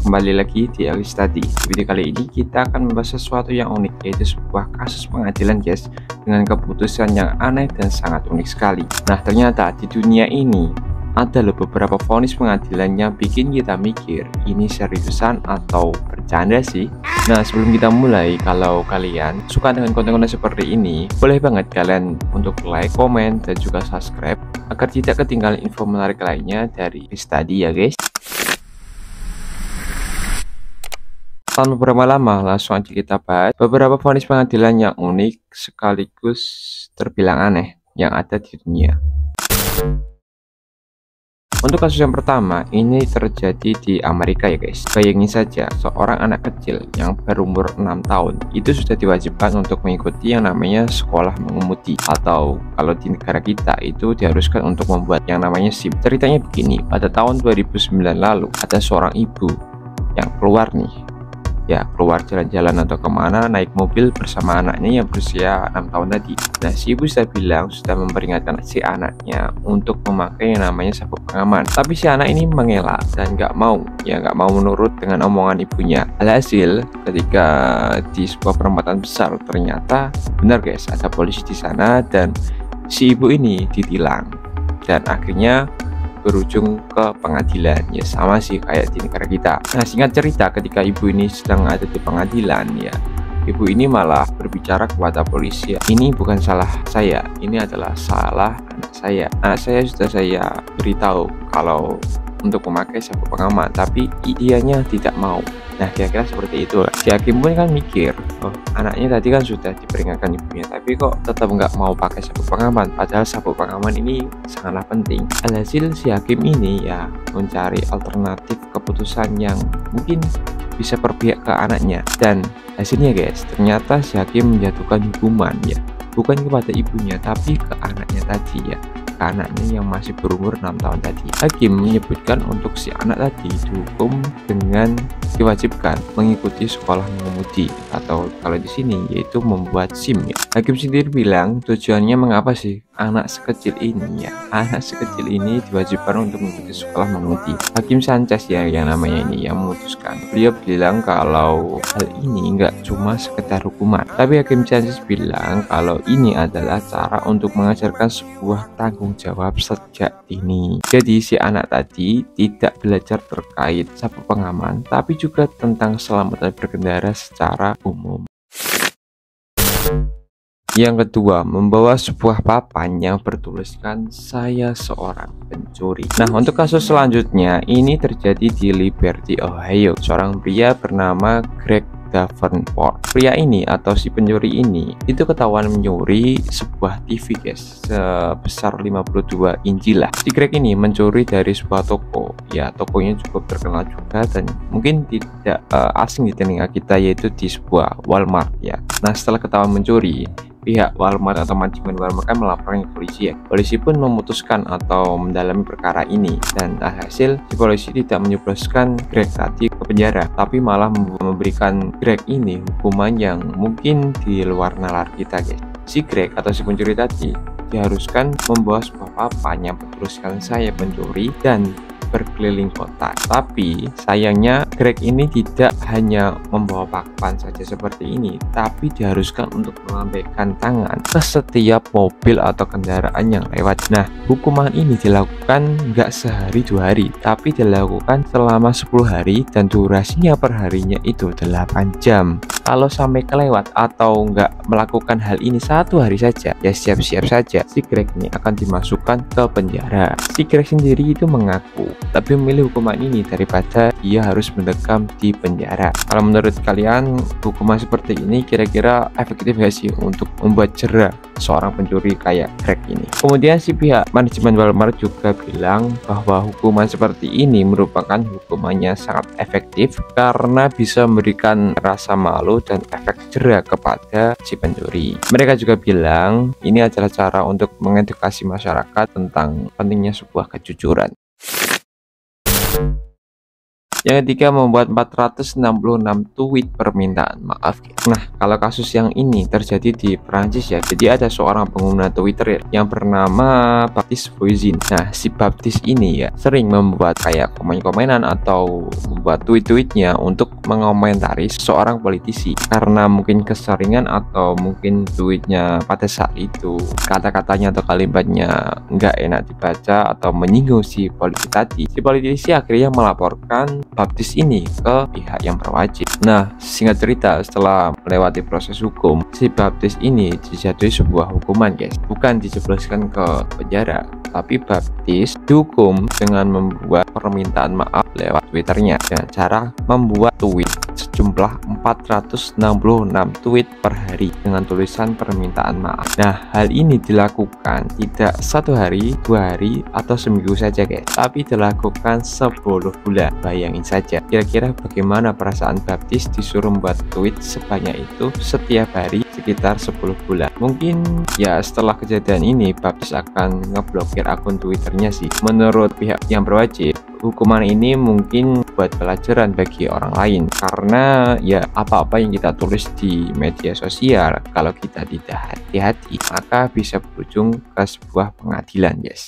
kembali lagi di Alis tadi. Di video kali ini kita akan membahas sesuatu yang unik, yaitu sebuah kasus pengadilan guys, dengan keputusan yang aneh dan sangat unik sekali. Nah ternyata di dunia ini ada loh beberapa vonis pengadilan yang bikin kita mikir, ini seriusan atau bercanda sih? Nah sebelum kita mulai, kalau kalian suka dengan konten-konten seperti ini, boleh banget kalian untuk like, komen, dan juga subscribe agar tidak ketinggalan info menarik lainnya dari Alis tadi ya guys. Tanpa berlama-lama, langsung aja kita bahas beberapa vonis pengadilan yang unik sekaligus terbilang aneh yang ada di dunia. Untuk kasus yang pertama, ini terjadi di Amerika ya guys. Bayangin saja, seorang anak kecil yang berumur 6 tahun itu sudah diwajibkan untuk mengikuti yang namanya sekolah mengemudi, atau kalau di negara kita itu diharuskan untuk membuat yang namanya SIM. Ceritanya begini, pada tahun 2009 lalu ada seorang ibu yang keluar keluar jalan-jalan atau kemana, naik mobil bersama anaknya yang berusia 6 tahun tadi. Nah si ibu sudah bilang, sudah memperingatkan si anaknya untuk memakai yang namanya sabuk pengaman, tapi si anak ini mengelak dan nggak mau menurut dengan omongan ibunya. Alhasil ketika di sebuah perempatan besar, ternyata benar guys, ada polisi di sana dan si ibu ini ditilang dan akhirnya berujung ke pengadilan. Ya sama sih kayak di negara kita. Nah singkat cerita, ketika ibu ini sedang ada di pengadilan ya, ibu ini malah berbicara kepada polisi, ini bukan salah saya, ini adalah salah anak saya. Anak saya sudah saya beritahu kalau untuk memakai sabuk pengaman, tapi dianya tidak mau. Nah kira-kira seperti itu. Si hakim pun kan mikir, oh anaknya tadi kan sudah diperingatkan ibunya, tapi kok tetap nggak mau pakai sabuk pengaman, padahal sabuk pengaman ini sangatlah penting. Alhasil si hakim ini ya mencari alternatif keputusan yang mungkin bisa berpihak ke anaknya, dan hasilnya guys, ternyata si hakim menjatuhkan hukuman ya bukan kepada ibunya tapi ke anaknya tadi ya, ke anaknya yang masih berumur 6 tahun tadi. Hakim menyebutkan untuk si anak tadi dihukum dengan diwajibkan mengikuti sekolah mengemudi, atau kalau di sini yaitu membuat SIM ya. Hakim sendiri bilang tujuannya mengapa sih anak sekecil ini diwajibkan untuk mengikuti sekolah mengemudi. Hakim Sanchez ya yang namanya ini yang memutuskan. Beliau bilang kalau hal ini enggak cuma sekedar hukuman, tapi Hakim Sanchez bilang kalau ini adalah cara untuk mengajarkan sebuah tanggung jawab sejak dini. Jadi si anak tadi tidak belajar terkait sabuk pengaman, tapi juga tentang keselamatan berkendara secara umum. Yang kedua, membawa sebuah papan yang bertuliskan "Saya seorang pencuri". Nah, untuk kasus selanjutnya ini terjadi di Liberty, Ohio. Seorang pria bernama Greg Davenport. Pria ini atau si pencuri ini itu ketahuan mencuri sebuah TV guys, sebesar 52 inci lah. Si Greg ini mencuri dari sebuah toko. Ya, tokonya cukup terkenal juga dan mungkin tidak asing di telinga kita, yaitu di sebuah Walmart ya. Nah, setelah ketahuan mencuri, pihak Walmart atau manajemen Walmart kan melaporkan ke polisi ya. Polisi pun memutuskan atau mendalami perkara ini, dan alhasil si polisi tidak menjebloskan Greg tadi ke penjara, tapi malah memberikan Greg ini hukuman yang mungkin di luar nalar kita guys. Si Greg atau si pencuri tadi diharuskan membawa sebuah papan yang bertuliskan "Saya pencuri" dan berkeliling kota. Tapi sayangnya Greg ini tidak hanya membawa papan saja seperti ini, tapi diharuskan untuk melambaikan tangan ke setiap mobil atau kendaraan yang lewat. Nah, hukuman ini dilakukan nggak sehari 2 hari, tapi dilakukan selama 10 hari dan durasinya per harinya itu 8 jam. Kalau sampai kelewat atau nggak melakukan hal ini 1 hari saja, ya siap-siap saja si Greg ini akan dimasukkan ke penjara. Si Greg sendiri itu mengaku tapi memilih hukuman ini daripada dia harus mendekam di penjara. Kalau menurut kalian hukuman seperti ini kira-kira efektif gak sih untuk membuat jera seorang pencuri kayak Greg ini? Kemudian si pihak manajemen Walmart juga bilang bahwa hukuman seperti ini merupakan hukumannya sangat efektif karena bisa memberikan rasa malu dan efek jera kepada si pencuri. Mereka juga bilang ini adalah cara untuk mengedukasi masyarakat tentang pentingnya sebuah kejujuran. Yang ketiga, membuat 466 tweet permintaan maaf, guys. Nah, kalau kasus yang ini terjadi di Prancis ya, jadi ada seorang pengguna Twitter yang bernama Baptiste Voisin. Nah, si Baptiste ini ya sering membuat kayak komen-komenan atau membuat tweet-tweetnya untuk mengomentari seorang politisi, karena mungkin keseringan atau mungkin tweetnya pada saat itu kata-katanya atau kalimatnya nggak enak dibaca atau menyinggung si politisi tadi. Si politisi akhirnya melaporkan Baptiste ini ke pihak yang berwajib. Nah, singkat cerita, setelah melewati proses hukum, si Baptiste ini dijatuhi sebuah hukuman, guys. Bukan dijebloskan ke penjara, tapi Baptiste dihukum dengan membuat permintaan maaf lewat Twitternya dengan cara membuat tweet sejumlah 466 tweet per hari dengan tulisan permintaan maaf. Nah, hal ini dilakukan tidak 1 hari, 2 hari, atau seminggu saja, guys, tapi dilakukan 10 bulan. Bayangin saja, kira-kira bagaimana perasaan Baptiste disuruh membuat tweet sebanyak itu setiap hari sekitar 10 bulan. Mungkin ya setelah kejadian ini Baptiste akan ngeblokir akun Twitternya sih. Menurut pihak yang berwajib, hukuman ini mungkin buat pelajaran bagi orang lain, karena ya apa-apa yang kita tulis di media sosial kalau kita tidak hati-hati maka bisa berujung ke sebuah pengadilan, guys.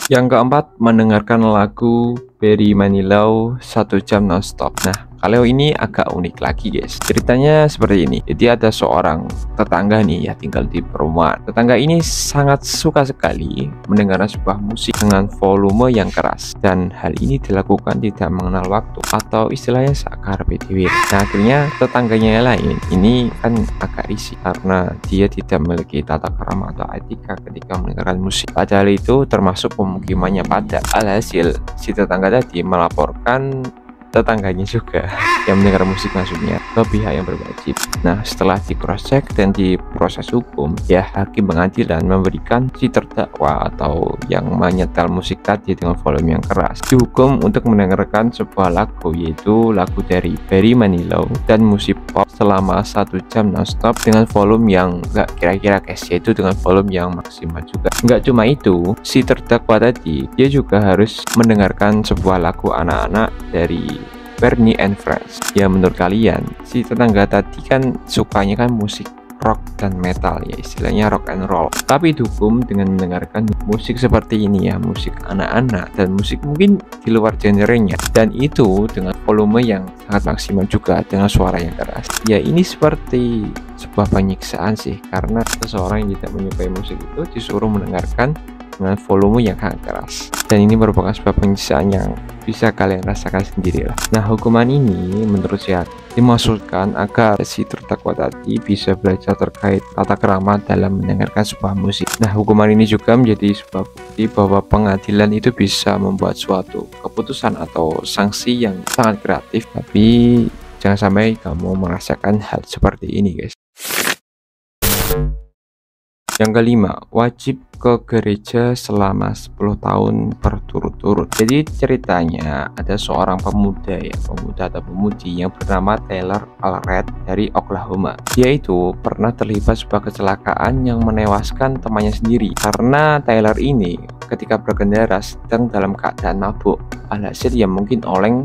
Yang keempat, mendengarkan lagu Barry Manilow 1 jam nonstop. Nah, kalau ini agak unik lagi, guys. Ceritanya seperti ini. Jadi ada seorang tetangga nih ya tinggal di perumahan. Tetangga ini sangat suka sekali mendengarkan sebuah musik dengan volume yang keras, dan hal ini dilakukan tidak mengenal waktu atau istilahnya sakar PDW. Nah, akhirnya tetangganya yang lain ini kan agak risih karena dia tidak memiliki tata krama atau etika ketika mendengarkan musik. Padahal itu termasuk pemukimannya padat. Alhasil si tetangga tadi melaporkan tetangganya juga yang mendengar musik maksudnya ke pihak yang berwajib. Nah, setelah di cross check dan di proses hukum ya, hakim pengadilan memberikan si terdakwa atau yang menyetel musik tadi dengan volume yang keras dihukum untuk mendengarkan sebuah lagu, yaitu lagu dari Barry Manilow dan musik pop selama 1 jam nonstop dengan volume yang gak kira-kira, guys, yaitu dengan volume yang maksimal juga. Nggak cuma itu, si terdakwa tadi dia juga harus mendengarkan sebuah lagu anak-anak dari Bernie and Friends. Ya, menurut kalian si tetangga tadi kan sukanya kan musik rock dan metal ya, istilahnya rock and roll, tapi dihukum dengan mendengarkan musik seperti ini ya, musik anak-anak dan musik mungkin di luar genrenya, dan itu dengan volume yang sangat maksimal juga dengan suara yang keras. Ya, ini seperti sebuah penyiksaan sih, karena seseorang yang tidak menyukai musik itu disuruh mendengarkan dengan volume yang sangat keras, dan ini merupakan sebuah penyiksaan yang bisa kalian rasakan sendiri lah. Nah, hukuman ini menurut saya dimaksudkan agar si terdakwa tadi bisa belajar terkait tata krama dalam mendengarkan sebuah musik. Nah, hukuman ini juga menjadi sebuah bukti bahwa pengadilan itu bisa membuat suatu keputusan atau sanksi yang sangat kreatif, tapi jangan sampai kamu merasakan hal seperti ini, guys. Yang kelima, wajib ke gereja selama 10 tahun berturut-turut. Jadi ceritanya ada seorang pemuda atau pemudi yang bernama Taylor Allred dari Oklahoma. Dia itu pernah terlibat sebuah kecelakaan yang menewaskan temannya sendiri, karena Taylor ini ketika berkendara sedang dalam keadaan mabuk. Alhasil ya mungkin oleng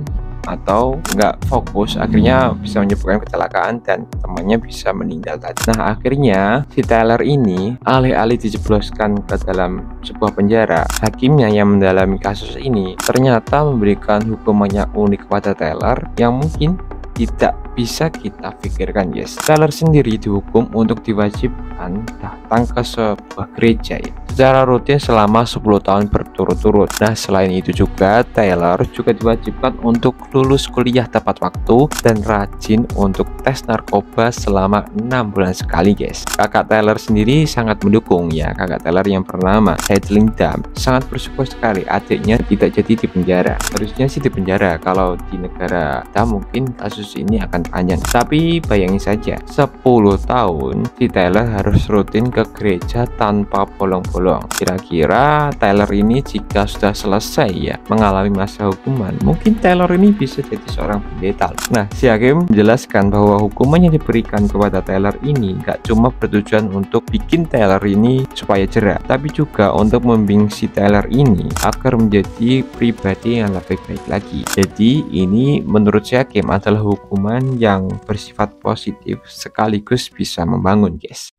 atau nggak fokus, akhirnya bisa menyebabkan kecelakaan dan temannya bisa meninggal tadi. Nah, akhirnya si Taylor ini alih-alih dijebloskan ke dalam sebuah penjara, hakimnya yang mendalami kasus ini ternyata memberikan hukuman yang unik kepada Taylor yang mungkin tidak bisa kita pikirkan, guys. Taylor sendiri dihukum untuk diwajibkan datang ke sebuah gereja ya, secara rutin selama 10 tahun berturut-turut. Nah, selain itu juga Taylor juga diwajibkan untuk lulus kuliah tepat waktu dan rajin untuk tes narkoba selama 6 bulan sekali, guys. Kakak Taylor sendiri sangat mendukung ya. Kakak Taylor yang bernama Hedling Dam sangat bersyukur sekali adiknya tidak jadi di penjara. Harusnya sih di penjara, kalau di negara kita mungkin kasus ini akan panjang. Tapi bayangin saja, 10 tahun si Taylor harus rutin ke gereja tanpa bolong-bolong tergolong. Kira-kira Tyler ini jika sudah selesai ya mengalami masa hukuman, mungkin Tyler ini bisa jadi seorang pendeta. Nah, si hakim menjelaskan bahwa hukuman yang diberikan kepada Tyler ini gak cuma bertujuan untuk bikin Tyler ini supaya jerah, tapi juga untuk membimbing si Tyler ini agar menjadi pribadi yang lebih baik lagi. Jadi ini menurut si hakim adalah hukuman yang bersifat positif sekaligus bisa membangun, guys.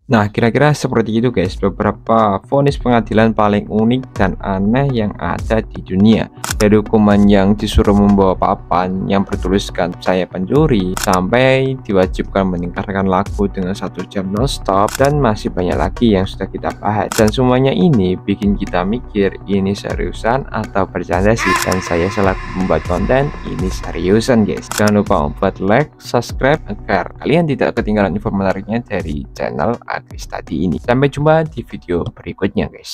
Nah, kira-kira seperti itu guys, beberapa vonis pengadilan paling unik dan aneh yang ada di dunia. Dari hukuman yang disuruh membawa papan yang bertuliskan saya pencuri, sampai diwajibkan meningkatkan lagu dengan 1 jam non-stop, dan masih banyak lagi yang sudah kita bahas. Dan semuanya ini bikin kita mikir, ini seriusan atau bercanda sih? Dan saya selaku membuat konten, ini seriusan guys. Jangan lupa buat like, subscribe, agar kalian tidak ketinggalan info menariknya dari channel Agris tadi ini. Sampai jumpa di video berikutnya guys.